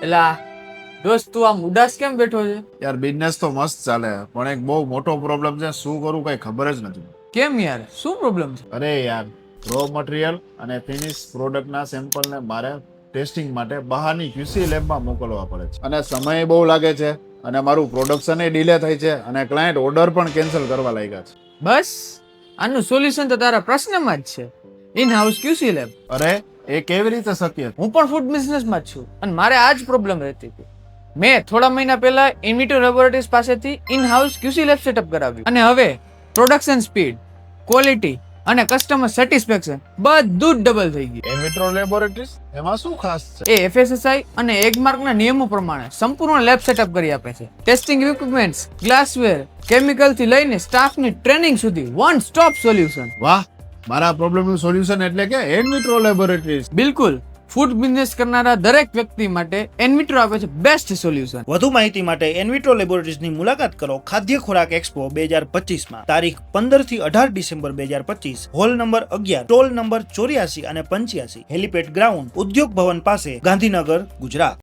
એલા દોસ્ત તું આમ ઉદાસ કેમ બેઠો છે? યાર બિઝનેસ તો મસ્ત ચાલે પણ એક બહુ મોટો પ્રોબ્લેમ છે, શું કરું કઈ ખબર જ નથી. કેમ યાર, શું પ્રોબ્લેમ છે? અરે યાર, રો મટીરિયલ અને ફિનિશ પ્રોડક્ટના સેમ્પલને મારે ટેસ્ટિંગ માટે બહારની QC લેબમાં મોકલવા પડે છે અને સમય બહુ લાગે છે અને મારું પ્રોડક્શન એ ડિલે થાય છે અને ક્લાયન્ટ ઓર્ડર પણ કેન્સલ કરવા લાગ્યા છે. બસ આનું સોલ્યુશન તો તારા પ્રશ્નમાં જ છે, ઇન હાઉસ QC લેબ. અરે એ કેવી રીતે શક્ય? હું પણ ફૂડ બિઝનેસમાં જ છું અને મારે આ જ પ્રોબ્લેમ રહેતી હતી. મેં થોડા મહિના પહેલા ઇન્વિટો લેબોરેટરીઝ પાસેથી in house QC lab setup કરાવ્યું અને હવે પ્રોડક્શન સ્પીડ, ક્વોલિટી અને કસ્ટમર સેટિસ્ફેક્શન બધું જ ડબલ થઈ ગયું. ઇન્વિટ્રો લેબોરેટરીઝ એમાં શું ખાસ છે? એ FSSI અને એગમાર્કના નિયમો પ્રમાણે સંપૂર્ણ લેબ સેટઅપ કરી આપે છે. ટેસ્ટિંગ ઇક્વિપમેન્ટ્સ, ગ્લાસવેર, કેમિકલ થી લઈને સ્ટાફની ટ્રેનિંગ સુધી વન સ્ટોપ સોલ્યુશન. વાહ, મારા પ્રોબ્લેમનું સોલ્યુશન એટલે કે ઇન્વિટ્રો લેબોરેટરીઝ. બિલકુલ, ફૂડ બિઝનેસ કરનારા દરેક વ્યક્તિ માટે એન્વિટ્રો આપે છે બેસ્ટ સોલ્યુશન. વધુ માહિતી માટે એન્વિટ્રો લેબોરેટરીઝની મુલાકાત કરો ખાદ્ય ખોરાક એક્સપો 2025 તારીખ 15 થી 18 December 2025, hall number 11, toll number 84 અને 85, હેલીપેડ ગ્રાઉન્ડ, ઉદ્યોગ ભવન પાસે, ગાંધીનગર, ગુજરાત.